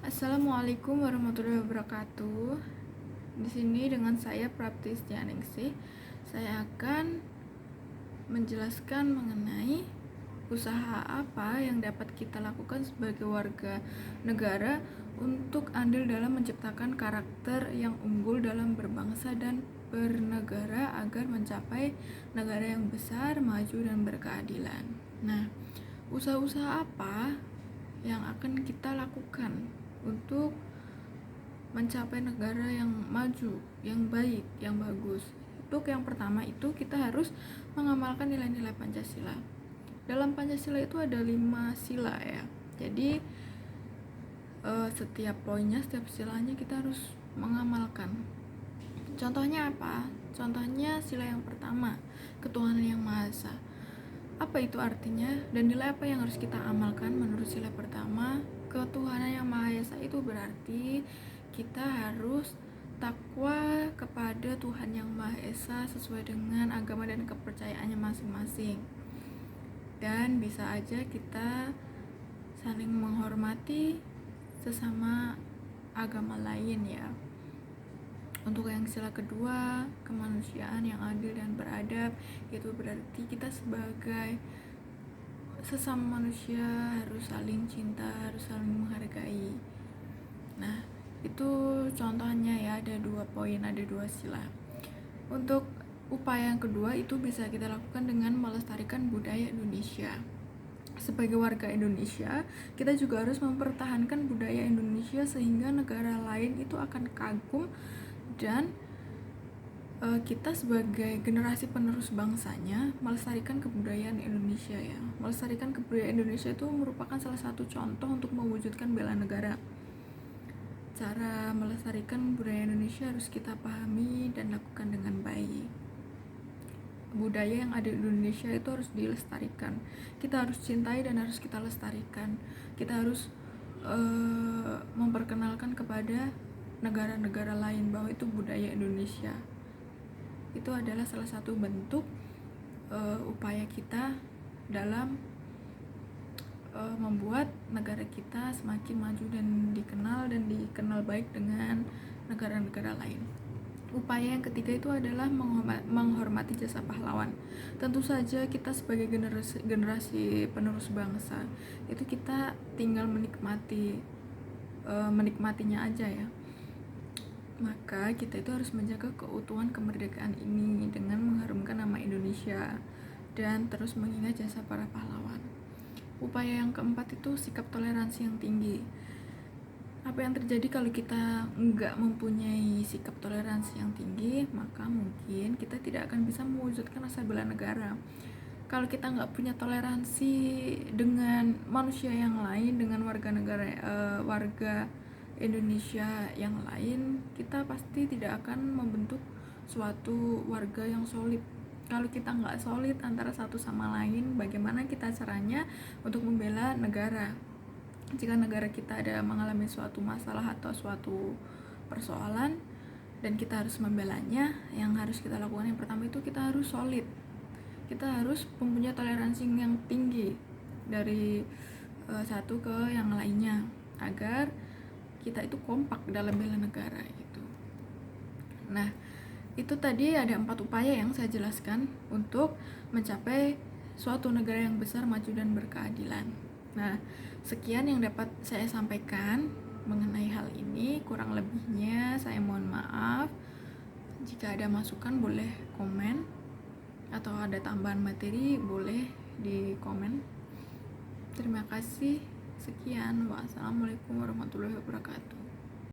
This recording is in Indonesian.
Assalamualaikum warahmatullahi wabarakatuh. Di sini dengan saya Praptistianingsih. Saya akan menjelaskan mengenai usaha apa yang dapat kita lakukan sebagai warga negara untuk andil dalam menciptakan karakter yang unggul dalam berbangsa dan bernegara agar mencapai negara yang besar, maju, dan berkeadilan. Nah, usaha-usaha apa yang akan kita lakukan untuk mencapai negara yang maju, yang baik, yang bagus? Untuk yang pertama itu kita harus mengamalkan nilai-nilai Pancasila. Dalam Pancasila itu ada 5 sila ya. Jadi setiap poinnya, setiap silanya kita harus mengamalkan. Contohnya apa? Contohnya sila yang pertama, ketuhanan yang Maha Esa. Apa itu artinya dan nilai apa yang harus kita amalkan menurut sila pertama? Ketuhanan yang Maha Esa itu berarti kita harus takwa kepada Tuhan yang Maha Esa sesuai dengan agama dan kepercayaannya masing-masing. Dan bisa aja kita saling menghormati sesama agama lain ya. Untuk yang sila kedua, kemanusiaan yang adil dan beradab, itu berarti kita sebagai sesama manusia harus saling cinta, harus saling menghargai. Nah, itu contohnya ya, ada 2 poin, ada 2 sila. Untuk upaya yang kedua itu bisa kita lakukan dengan melestarikan budaya Indonesia. Sebagai warga Indonesia, kita juga harus mempertahankan budaya Indonesia sehingga negara lain itu akan kagum dan kita sebagai generasi penerus bangsanya melestarikan kebudayaan Indonesia ya. Melestarikan kebudayaan Indonesia itu merupakan salah satu contoh untuk mewujudkan bela negara. Cara melestarikan budaya Indonesia harus kita pahami dan lakukan dengan baik. Budaya yang ada di Indonesia itu harus dilestarikan. Kita harus cintai dan harus kita lestarikan. Kita harus memperkenalkan kepada negara-negara lain bahwa itu budaya Indonesia. Itu adalah salah satu bentuk upaya kita dalam membuat negara kita semakin maju dan dikenal baik dengan negara-negara lain. Upaya yang ketiga itu adalah menghormati jasa pahlawan. Tentu saja kita sebagai generasi penerus bangsa itu kita tinggal menikmatinya aja ya. Maka kita itu harus menjaga keutuhan kemerdekaan ini dengan mengharumkan nama Indonesia dan terus mengingat jasa para pahlawan. Upaya yang keempat itu sikap toleransi yang tinggi. Apa yang terjadi kalau kita nggak mempunyai sikap toleransi yang tinggi, maka mungkin kita tidak akan bisa mewujudkan rasa bela negara. Kalau kita nggak punya toleransi dengan manusia yang lain, dengan warga Indonesia yang lain, kita pasti tidak akan membentuk suatu warga yang solid. Kalau kita nggak solid antara satu sama lain, bagaimana kita caranya untuk membela negara? Jika negara kita ada mengalami suatu masalah atau suatu persoalan dan kita harus membelanya, yang harus kita lakukan yang pertama itu kita harus solid. Kita harus mempunyai toleransi yang tinggi dari satu ke yang lainnya agar kita itu kompak dalam bela negara gitu. Nah, itu tadi ada 4 upaya yang saya jelaskan untuk mencapai suatu negara yang besar, maju, dan berkeadilan. Nah, sekian yang dapat saya sampaikan mengenai hal ini. Kurang lebihnya saya mohon maaf. Jika ada masukan boleh komen, atau ada tambahan materi boleh di komen. Terima kasih. Sekian. Wassalamualaikum warahmatullahi wabarakatuh.